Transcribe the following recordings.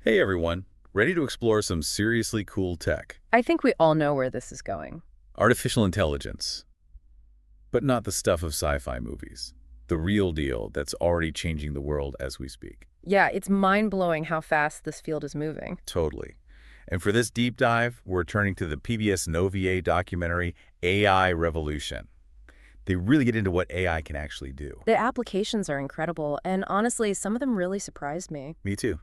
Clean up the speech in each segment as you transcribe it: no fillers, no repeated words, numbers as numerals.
Hey everyone, ready to explore some seriously cool tech? I think we all know where this is going. Artificial intelligence, but not the stuff of sci-fi movies. The real deal that's already changing the world as we speak. Yeah, it's mind-blowing how fast this field is moving. Totally. And for this deep dive, we're turning to the PBS Novier documentary, AI Revolution. They really get into what AI can actually do. The applications are incredible, and honestly, some of them really surprised me. Me too.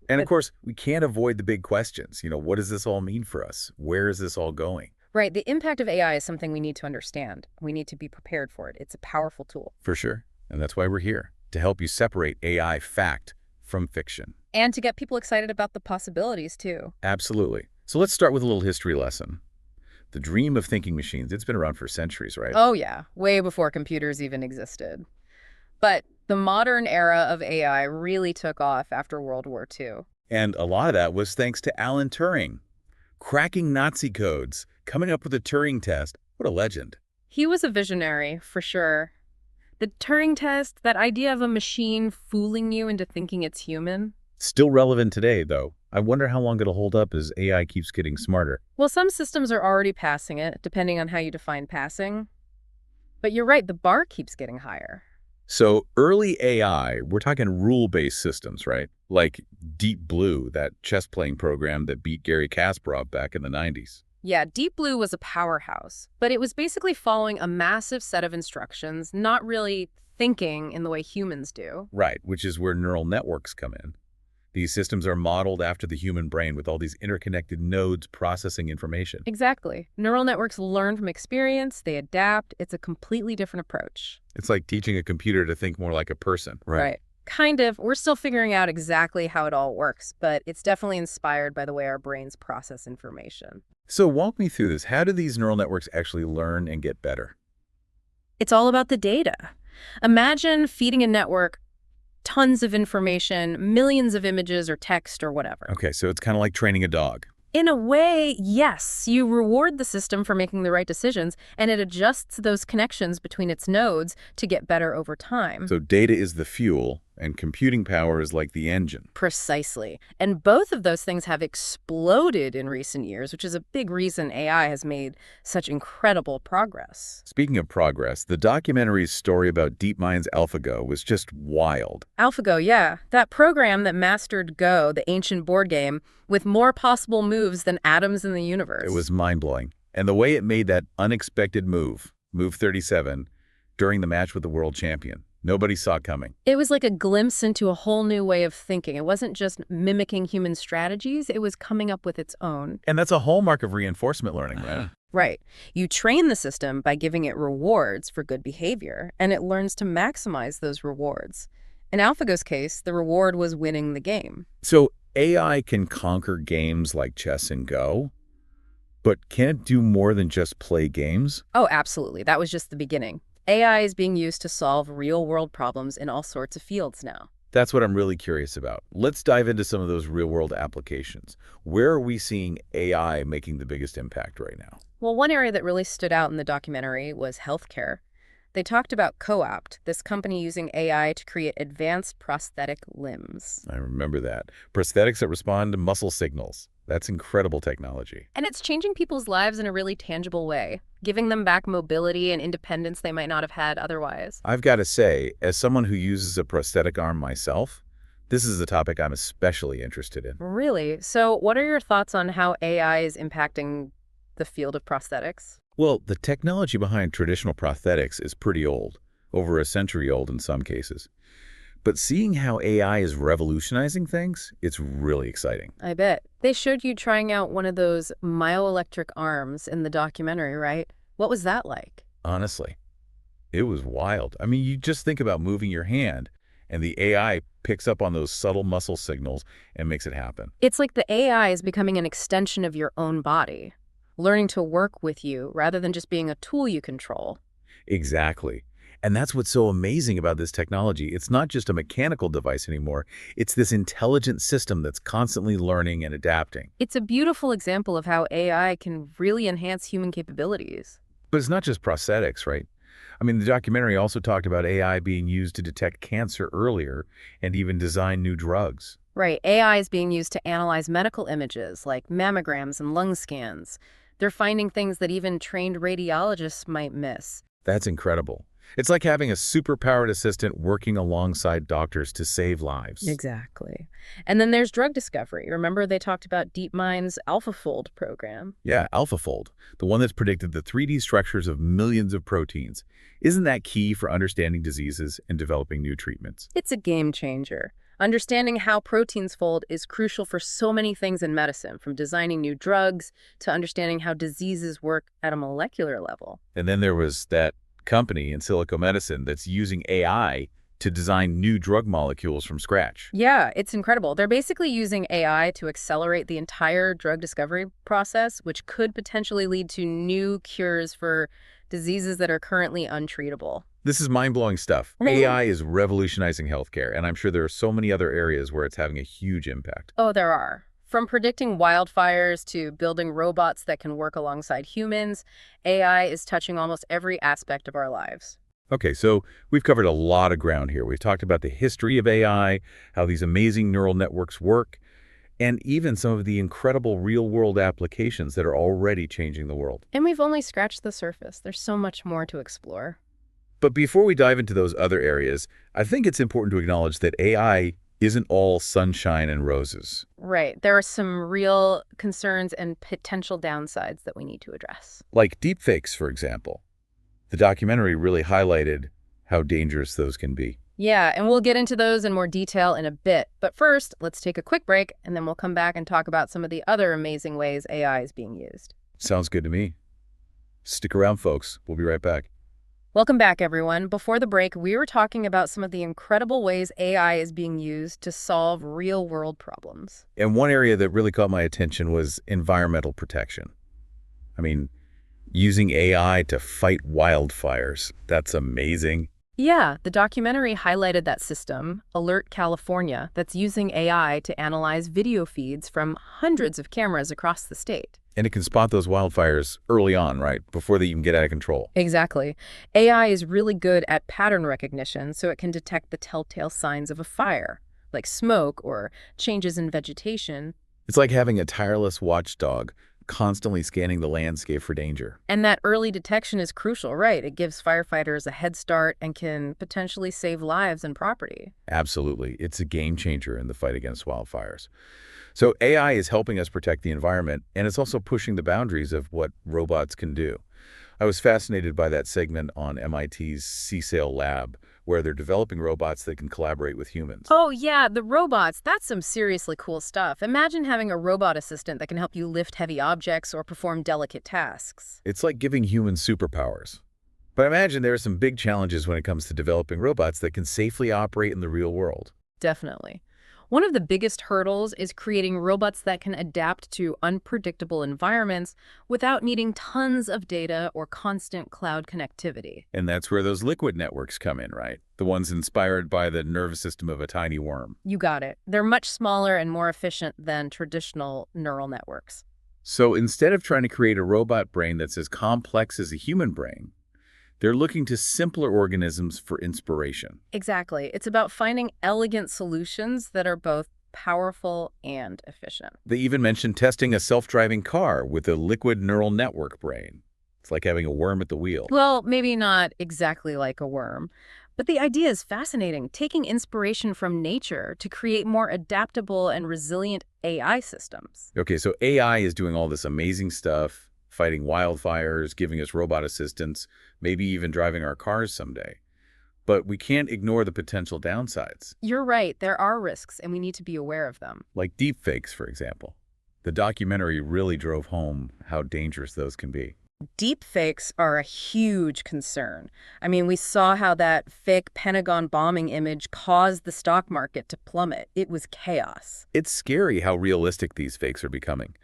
And of But, course, we can't avoid the big questions. What does this all mean for us? Where is this all going? right, the impact of AI is something we need to understand. We need to be prepared for it. It's a powerful tool. For sure. And that's why we're here, to help you separate AI fact from fiction. And to get people excited about the possibilities, too. Absolutely. So let's start with a little history lesson. The dream of thinking machines, it's been around for centuries, right? Oh, yeah, way before computers even existed. But the modern era of AI really took off after World War II. And a lot of that was thanks to Alan Turing. Cracking Nazi codes, coming up with a Turing test. What a legend. He was a visionary, for sure. The Turing test, that idea of a machine fooling you into thinking it's human. Still relevant today, though. I wonder how long it'll hold up as AI keeps getting smarter. Well, some systems are already passing it, depending on how you define passing. But you're right, the bar keeps getting higher. So early AI, we're talking rule-based systems, right? Like Deep Blue, that chess-playing program that beat Gary Kasparov back in the 90s. Yeah, Deep Blue was a powerhouse, but it was basically following a massive set of instructions, not really thinking in the way humans do. Right, which is where neural networks come in. These systems are modeled after the human brain with all these interconnected nodes processing information. Exactly. Neural networks learn from experience, they adapt. It's a completely different approach. It's like teaching a computer to think more like a person. Right. Kind of. We're still figuring out exactly how it all works, but it's definitely inspired by the way our brains process information. So walk me through this. How do these neural networks actually learn and get better? It's all about the data. Imagine feeding a network tons of information, millions of images or text or whatever. Okay, so it's kind of like training a dog. In a way, yes, you reward the system for making the right decisions, and it adjusts those connections between its nodes to get better over time. So data is the fuel, and computing power is like the engine. Precisely. And both of those things have exploded in recent years, which is a big reason AI has made such incredible progress. Speaking of progress, the documentary's story about DeepMind's AlphaGo was just wild. AlphaGo, yeah. That program that mastered Go, the ancient board game, with more possible moves than atoms in the universe. It was mind-blowing. And the way it made that unexpected move 37, during the match with the world champion, nobody saw coming. It was like a glimpse into a whole new way of thinking. It wasn't just mimicking human strategies, it was coming up with its own. And that's a hallmark of reinforcement learning, right? Right. You train the system by giving it rewards for good behavior, and it learns to maximize those rewards. In AlphaGo's case, the reward was winning the game. So AI can conquer games like chess and Go, but can it do more than just play games? Oh, absolutely. That was just the beginning. AI is being used to solve real-world problems in all sorts of fields now. That's what I'm really curious about. Let's dive into some of those real-world applications. Where are we seeing AI making the biggest impact right now? Well, one area that really stood out in the documentary was healthcare. They talked about Co-opt, this company using AI to create advanced prosthetic limbs. I remember that. Prosthetics that respond to muscle signals. That's incredible technology. And it's changing people's lives in a really tangible way, giving them back mobility and independence they might not have had otherwise. I've got to say, as someone who uses a prosthetic arm myself, this is a topic I'm especially interested in. Really? So what are your thoughts on how AI is impacting the field of prosthetics? Well, the technology behind traditional prosthetics is pretty old, over a century old in some cases. But seeing how AI is revolutionizing things, it's really exciting. I bet. They showed you trying out one of those myoelectric arms in the documentary, right? What was that like? Honestly, it was wild. I mean, you just think about moving your hand, and the AI picks up on those subtle muscle signals and makes it happen. It's like the AI is becoming an extension of your own body, learning to work with you rather than just being a tool you control. Exactly. And that's what's so amazing about this technology. It's not just a mechanical device anymore. It's this intelligent system that's constantly learning and adapting. It's a beautiful example of how AI can really enhance human capabilities. But it's not just prosthetics, right? I mean, the documentary also talked about AI being used to detect cancer earlier and even design new drugs. Right, AI is being used to analyze medical images like mammograms and lung scans. They're finding things that even trained radiologists might miss. That's incredible. It's like having a super-powered assistant working alongside doctors to save lives. Exactly. And then there's drug discovery. Remember they talked about DeepMind's AlphaFold program? Yeah, AlphaFold, the one that's predicted the 3D structures of millions of proteins. Isn't that key for understanding diseases and developing new treatments? It's a game changer. Understanding how proteins fold is crucial for so many things in medicine, from designing new drugs to understanding how diseases work at a molecular level. And then there was that company in silico medicine that's using AI to design new drug molecules from scratch. Yeah, it's incredible. They're basically using AI to accelerate the entire drug discovery process, which could potentially lead to new cures for diseases that are currently untreatable. This is mind-blowing stuff. AI is revolutionizing healthcare, and I'm sure there are so many other areas where it's having a huge impact. Oh, there are. From predicting wildfires to building robots that can work alongside humans, AI is touching almost every aspect of our lives. Okay, so we've covered a lot of ground here. We've talked about the history of AI, how these amazing neural networks work, and even some of the incredible real-world applications that are already changing the world. And we've only scratched the surface. There's so much more to explore. But before we dive into those other areas, I think it's important to acknowledge that AI isn't all sunshine and roses. Right. There are some real concerns and potential downsides that we need to address. Like deepfakes, for example. The documentary really highlighted how dangerous those can be. Yeah, and we'll get into those in more detail in a bit. But first, let's take a quick break, and then we'll come back and talk about some of the other amazing ways AI is being used. Sounds good to me. Stick around, folks. We'll be right back. Welcome back, everyone. Before the break, we were talking about some of the incredible ways AI is being used to solve real-world problems. And one area that really caught my attention was environmental protection. I mean, using AI to fight wildfires. That's amazing. Yeah, the documentary highlighted that system, Alert California, that's using AI to analyze video feeds from hundreds of cameras across the state. And it can spot those wildfires early on, right? Before they even get out of control. Exactly. AI is really good at pattern recognition, so it can detect the telltale signs of a fire, like smoke or changes in vegetation. It's like having a tireless watchdog constantly scanning the landscape for danger. And that early detection is crucial, right? It gives firefighters a head start and can potentially save lives and property. Absolutely. It's a game changer in the fight against wildfires. So AI is helping us protect the environment, and it's also pushing the boundaries of what robots can do. I was fascinated by that segment on MIT's CSAIL lab, where they're developing robots that can collaborate with humans. Oh, yeah, the robots. That's some seriously cool stuff. Imagine having a robot assistant that can help you lift heavy objects or perform delicate tasks. It's like giving humans superpowers. But I imagine there are some big challenges when it comes to developing robots that can safely operate in the real world. Definitely. One of the biggest hurdles is creating robots that can adapt to unpredictable environments without needing tons of data or constant cloud connectivity. And that's where those liquid networks come in, right? The ones inspired by the nervous system of a tiny worm. You got it. They're much smaller and more efficient than traditional neural networks. So instead of trying to create a robot brain that's as complex as a human brain, they're looking to simpler organisms for inspiration. Exactly. It's about finding elegant solutions that are both powerful and efficient. They even mentioned testing a self-driving car with a liquid neural network brain. It's like having a worm at the wheel. Well, maybe not exactly like a worm, but the idea is fascinating, taking inspiration from nature to create more adaptable and resilient AI systems. Okay, so AI is doing all this amazing stuff, fighting wildfires, giving us robot assistants, maybe even driving our cars someday. But we can't ignore the potential downsides. You're right, there are risks, and we need to be aware of them. Like deepfakes, for example. The documentary really drove home how dangerous those can be. Deepfakes are a huge concern. I mean, we saw how that fake Pentagon bombing image caused the stock market to plummet. It was chaos. It's scary how realistic these fakes are becoming.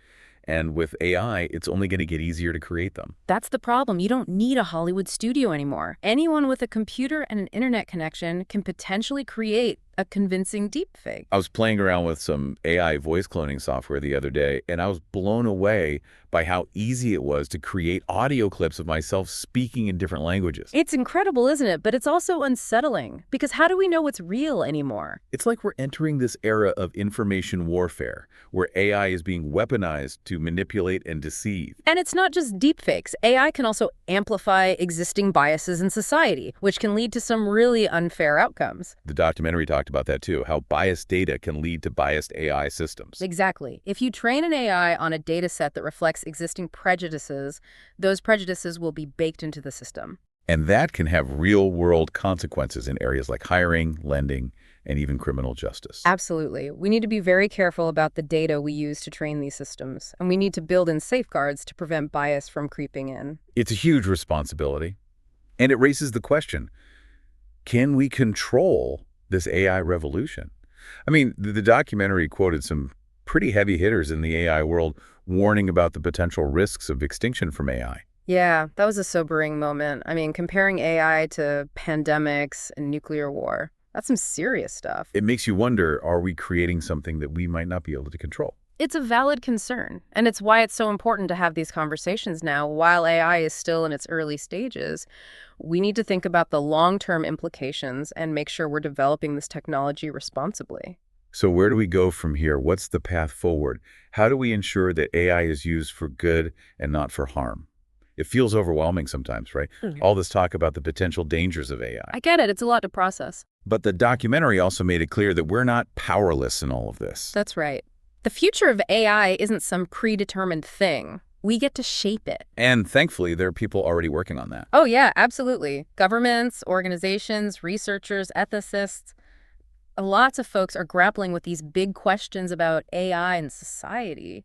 And with AI, it's only going to get easier to create them. That's the problem. You don't need a Hollywood studio anymore. Anyone with a computer and an internet connection can potentially create a convincing deepfake. I was playing around with some AI voice cloning software the other day, and I was blown away by how easy it was to create audio clips of myself speaking in different languages. It's incredible, isn't it? But it's also unsettling, because how do we know what's real anymore? It's like we're entering this era of information warfare, where AI is being weaponized to manipulate and deceive. And it's not just deepfakes. AI can also amplify existing biases in society, which can lead to some really unfair outcomes. The documentary talked about that too, how biased data can lead to biased AI systems. Exactly. If you train an AI on a data set that reflects existing prejudices, those prejudices will be baked into the system. And that can have real-world consequences in areas like hiring, lending, and even criminal justice. Absolutely. We need to be very careful about the data we use to train these systems, and we need to build in safeguards to prevent bias from creeping in. It's a huge responsibility, and it raises the question, can we control this AI revolution? I mean, the documentary quoted some pretty heavy hitters in the AI world warning about the potential risks of extinction from AI. Yeah, that was a sobering moment. I mean, comparing AI to pandemics and nuclear war, that's some serious stuff. It makes you wonder, are we creating something that we might not be able to control? It's a valid concern, and it's why it's so important to have these conversations now. While AI is still in its early stages, we need to think about the long-term implications and make sure we're developing this technology responsibly. So where do we go from here? What's the path forward? How do we ensure that AI is used for good and not for harm? It feels overwhelming sometimes, right? All this talk about the potential dangers of AI. I get it. It's a lot to process. But the documentary also made it clear that we're not powerless in all of this. That's right. The future of AI isn't some predetermined thing. We get to shape it. And thankfully, there are people already working on that. Oh, yeah, absolutely. Governments, organizations, researchers, ethicists. Lots of folks are grappling with these big questions about AI and society.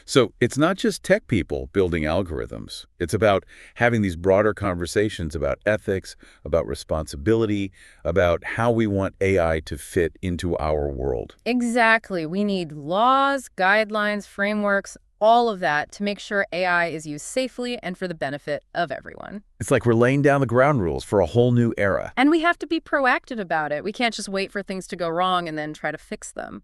So it's not just tech people building algorithms. It's about having these broader conversations about ethics, about responsibility, about how we want AI to fit into our world. Exactly. We need laws, guidelines, frameworks, all of that to make sure AI is used safely and for the benefit of everyone. It's like we're laying down the ground rules for a whole new era. And we have to be proactive about it. We can't just wait for things to go wrong and then try to fix them.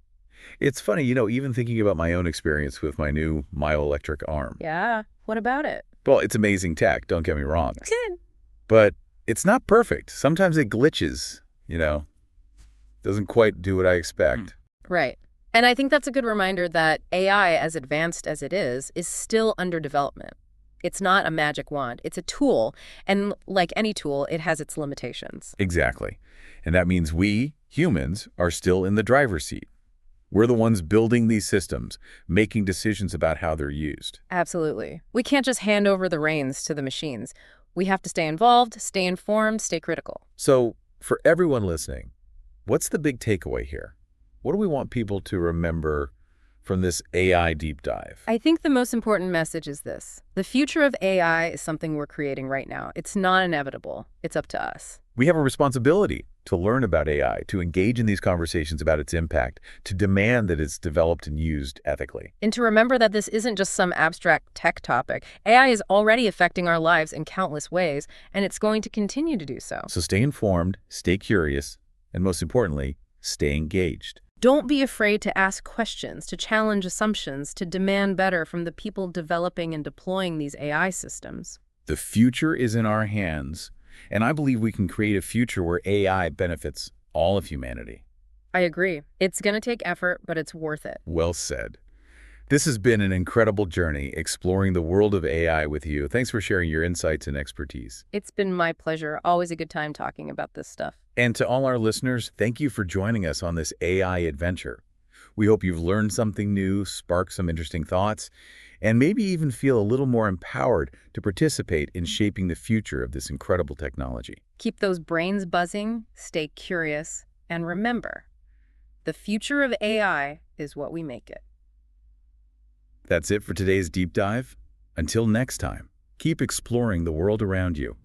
It's funny, even thinking about my own experience with my new myoelectric arm. Yeah. What about it? Well, it's amazing tech, don't get me wrong. But it's not perfect. Sometimes it glitches, doesn't quite do what I expect. Right. And I think that's a good reminder that AI, as advanced as it is still under development. It's not a magic wand. It's a tool. And like any tool, it has its limitations. Exactly. And that means we, humans, are still in the driver's seat. We're the ones building these systems, making decisions about how they're used. Absolutely. We can't just hand over the reins to the machines. We have to stay involved, stay informed, stay critical. So, for everyone listening, what's the big takeaway here? What do we want people to remember from this AI deep dive? I think the most important message is this. The future of AI is something we're creating right now. It's not inevitable. It's up to us. We have a responsibility to learn about AI, to engage in these conversations about its impact, to demand that it's developed and used ethically. And to remember that this isn't just some abstract tech topic. AI is already affecting our lives in countless ways, and it's going to continue to do so. So stay informed, stay curious, and most importantly, stay engaged. Don't be afraid to ask questions, to challenge assumptions, to demand better from the people developing and deploying these AI systems. The future is in our hands, and I believe we can create a future where AI benefits all of humanity. I agree. It's going to take effort, but it's worth it. Well said. This has been an incredible journey exploring the world of AI with you. Thanks for sharing your insights and expertise. It's been my pleasure. Always a good time talking about this stuff. And to all our listeners, thank you for joining us on this AI adventure. We hope you've learned something new, sparked some interesting thoughts, and maybe even feel a little more empowered to participate in shaping the future of this incredible technology. Keep those brains buzzing, stay curious, and remember, the future of AI is what we make it. That's it for today's deep dive. Until next time, keep exploring the world around you.